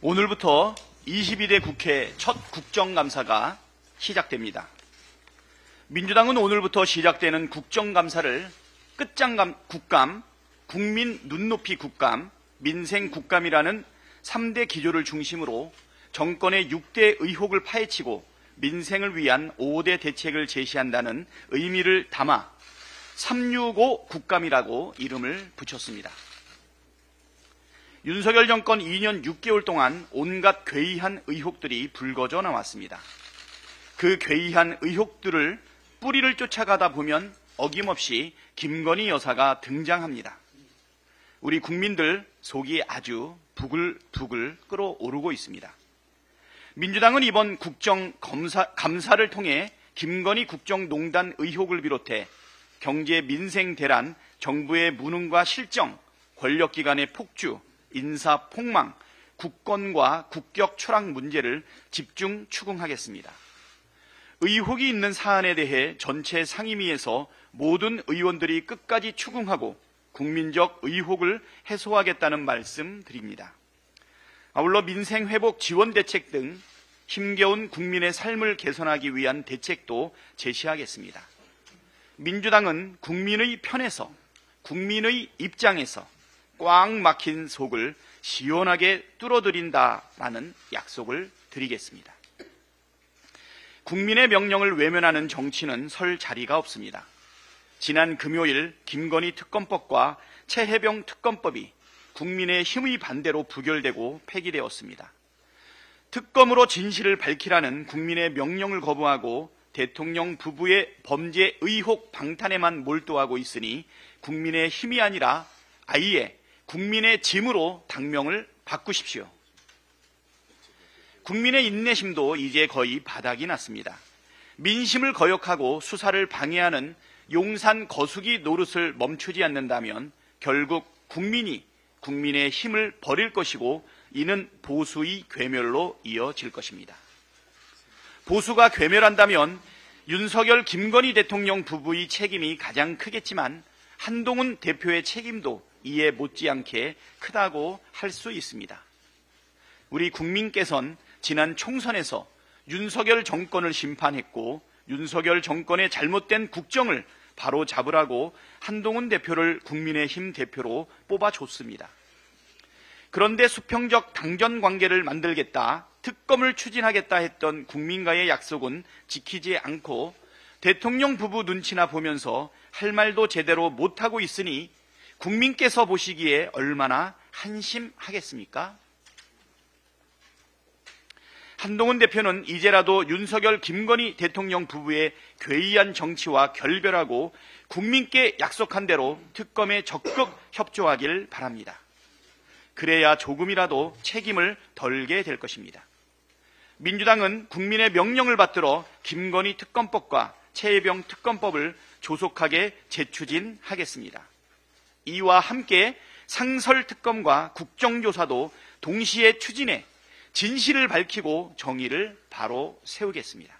오늘부터 22대 국회 첫 국정감사가 시작됩니다. 민주당은 오늘부터 시작되는 국정감사를 끝장 국감, 국민 눈높이 국감, 민생 국감이라는 3대 기조를 중심으로 정권의 6대 의혹을 파헤치고 민생을 위한 5대 대책을 제시한다는 의미를 담아 365 국감이라고 이름을 붙였습니다. 윤석열 정권 2년 6개월 동안 온갖 괴이한 의혹들이 불거져 나왔습니다. 그 괴이한 의혹들을 뿌리를 쫓아가다 보면 어김없이 김건희 여사가 등장합니다. 우리 국민들 속이 아주 부글부글 끓어오르고 있습니다. 민주당은 이번 감사를 통해 김건희 국정농단 의혹을 비롯해 경제 민생 대란, 정부의 무능과 실정, 권력기관의 폭주, 인사 폭망, 국권과 국격 추락 문제를 집중 추궁하겠습니다. 의혹이 있는 사안에 대해 전체 상임위에서 모든 의원들이 끝까지 추궁하고 국민적 의혹을 해소하겠다는 말씀 드립니다. 아울러 민생회복 지원 대책 등 힘겨운 국민의 삶을 개선하기 위한 대책도 제시하겠습니다. 민주당은 국민의 편에서, 국민의 입장에서 꽉 막힌 속을 시원하게 뚫어드린다라는 약속을 드리겠습니다. 국민의 명령을 외면하는 정치는 설 자리가 없습니다. 지난 금요일 김건희 특검법과 최혜병 특검법이 국민의힘의 반대로 부결되고 폐기되었습니다. 특검으로 진실을 밝히라는 국민의 명령을 거부하고 대통령 부부의 범죄 의혹 방탄에만 몰두하고 있으니 국민의힘이 아니라 아예 국민의 짐으로 당명을 바꾸십시오. 국민의 인내심도 이제 거의 바닥이 났습니다. 민심을 거역하고 수사를 방해하는 용산 거수기 노릇을 멈추지 않는다면 결국 국민이 국민의 힘을 버릴 것이고 이는 보수의 괴멸로 이어질 것입니다. 보수가 괴멸한다면 윤석열, 김건희 대통령 부부의 책임이 가장 크겠지만 한동훈 대표의 책임도 이에 못지않게 크다고 할 수 있습니다. 우리 국민께서는 지난 총선에서 윤석열 정권을 심판했고 윤석열 정권의 잘못된 국정을 바로 잡으라고 한동훈 대표를 국민의힘 대표로 뽑아줬습니다. 그런데 수평적 당전 관계를 만들겠다, 특검을 추진하겠다 했던 국민과의 약속은 지키지 않고 대통령 부부 눈치나 보면서 할 말도 제대로 못하고 있으니 국민께서 보시기에 얼마나 한심하겠습니까? 한동훈 대표는 이제라도 윤석열, 김건희 대통령 부부의 괴이한 정치와 결별하고 국민께 약속한 대로 특검에 적극 협조하길 바랍니다. 그래야 조금이라도 책임을 덜게 될 것입니다. 민주당은 국민의 명령을 받들어 김건희 특검법과 최혜병 특검법을 조속하게 재추진하겠습니다. 이와 함께 상설특검과 국정조사도 동시에 추진해 진실을 밝히고 정의를 바로 세우겠습니다.